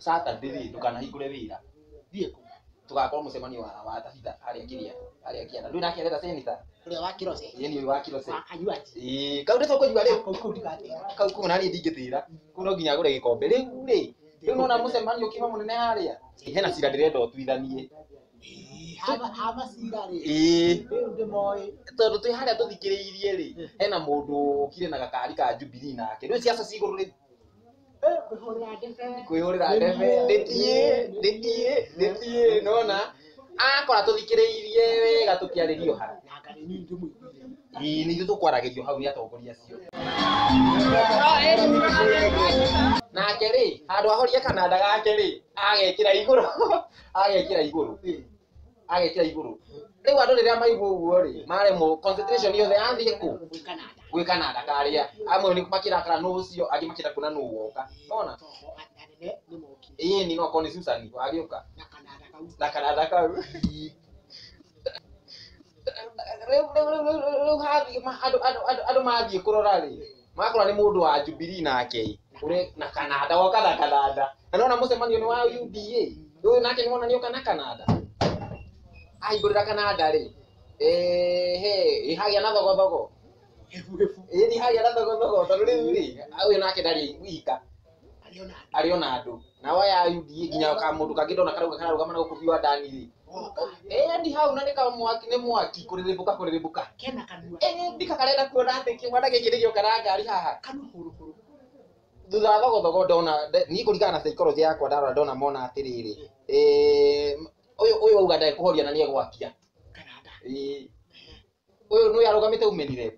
Saturday ndukanahingũre wĩra thiĩ kũ tugakorwo mũcemanio wa atafita harĩa kĩanda rĩu nake arenda senator ũrĩa wa Kirose yeni wa Kirose anyuaji kau ndĩtũ kũnyua rĩu kau ndigatĩra kau nani ndingĩtĩra kau no nginya agũre gĩkombe rĩu nona mũcemanio ũkiuma mũnene harĩa hena cira ndĩrenda ũtuithanie hama cira rĩ rĩu ndĩmoĩ tondũ twĩ harĩa tũthikĩrĩirie rĩ hena mũndũ ũkire na gakari ka Jubilee nake rĩu ciaca cigũrũ rĩ kwĩhũrĩra ndebe ndĩtiĩ nona akora tũthikĩrĩirie wega tũkĩarĩrio ha nithuĩ tũkwaragĩrio hau nĩ atongoria acio nake rĩ handũ ahorie kananda gake rĩ agekĩra igũrũ rĩu andũ rĩrĩa maigua ũguo rĩ maremwo concentration yothe yathiĩ kũ gwĩ kananda karĩa amwe nĩ makĩrakara nũ ũcio angĩ makĩenda kuona nũ woka nona ĩni no akorwo nĩ Susan wagĩũka na kananda kau rĩu andũ mathiĩ kũrora rĩ makora nĩ mũndũ wa Jubilee nake na kananda woka na kananda na nona mũcemanio nĩ wa UDA ũyũ nake nĩwona nĩoka na kananda ahingũrĩra kananda rĩ hagĩa na thogothogo ĩni hagĩa na thogothogo tondũ rĩu rĩ ũyũ nake ndarĩ wika arĩ ona andũ nao aya UDA nginya kamũndũ kangĩ ndona karauga kararũgama na gũkũ biũ ndani rĩ ndi hau na nĩ mwaki kũrĩrĩmbũka kena kanua ndika karenda kuona atĩ kĩmwana gĩkĩ nĩgĩoka na ngari haha thutha wa thogothogo ndona niĩ kũringana na psychology yakwa ndarora ndona mona atĩrĩrĩ ũyũ auga ndarĩ kũhoria na nĩegwakia ũyũ nĩ arũgamĩte umenire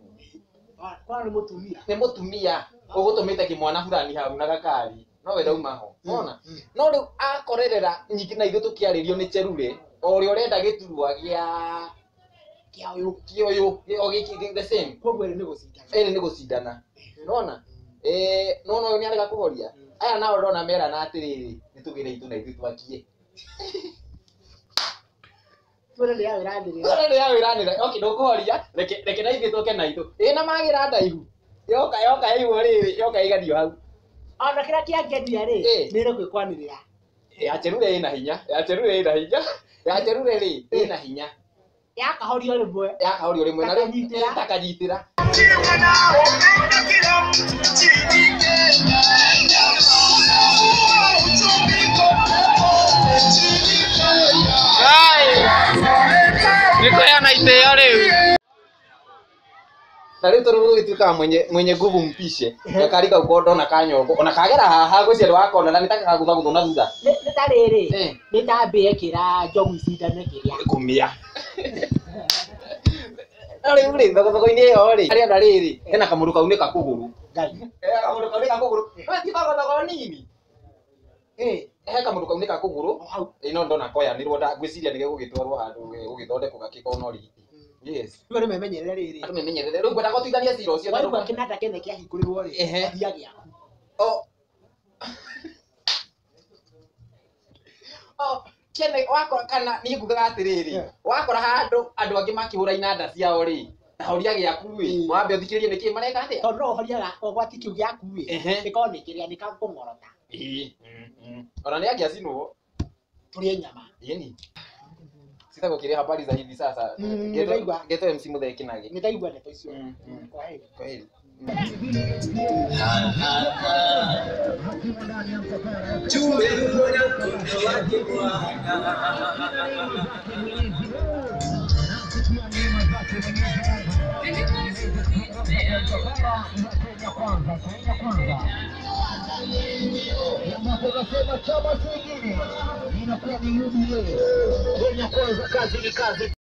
nĩ mũtumia ũgũtũmĩte kĩmwana fulani hau na gakari no we ndauma ho nona no rĩu akorerera nyingĩ na ithuĩ tũkĩarĩrio nĩ Cherure o ũrĩa ũrenda gĩturwa kĩoyũ the same koguo nĩ gũcindana nona nona ũyũ nĩ arega kũhoria aya nao ndona mera na atĩrĩrĩ nĩ tũgĩre itũ na ithuĩ twakie Tũrĩ ya wĩranĩra okay ndũkũhoria reke na ithuĩ tũke na itũ na magĩra ndaihu yoka yaigwo rĩrĩ yoka ĩgathio hau ona kĩrĩa kĩangenia rĩ nĩ rĩ kwĩkwanĩrĩra ya Cherure ĩna hinya ya Cherure rĩ ĩna hinya yakahorio rĩmwe na rĩu takanyitĩra nĩkũheana itĩo rĩu na rĩu tondũ gũgĩtuĩka mwenye nguvu mpishe gakari kau ndona kanyongo ona kagera haha gwĩciarĩ wakona na nĩtakagũthagũthwo na thutha nĩ ta rĩrĩ nĩ ta mbĩa ĩkĩra njogu icindane kĩrĩa kũmĩa na rĩu rĩ thogothogo-inĩ ĩyo rĩ harĩ ona rĩrĩ hena kamũndũ kau nĩ kakũgũrũ kamũndũ kau nĩ kakũgũrũ ti thogothogo nini he kamũndũ kau nĩ kakũgũrũ no ndona koyanĩrwo ngwĩciria nĩ gegũgĩtwarwo handũ gũgĩthondekwo gakĩkorwo no riti yes rĩu memenyerere rĩrĩ rĩu ngwenda gũtuithania cira ũcio tondũ kĩnanda kene kĩahingũrĩrwo rĩ thia gĩaku kene wakora kana niĩ ngugaga atĩrĩrĩ wakora handũ andũ angĩ makĩhũra inanda ciao rĩ horia gĩaku rĩ wambe ũthikĩrĩrie nĩkĩ mareka atĩa tondũ no ũhoria gwati kĩu gĩaku rĩ gĩkorwo nĩ kĩrĩa nĩ kakũng'orota ona nĩ angĩacinwo tũrĩe nyama sitakuongelea habari za hivi sasa. Geto MC Muthee Kinagi. Nitaigua ndeto icio. Kwaheri. Tunasema chama kingine inakuwa ni UDA. Kenya kwanza, kazi ni kazi.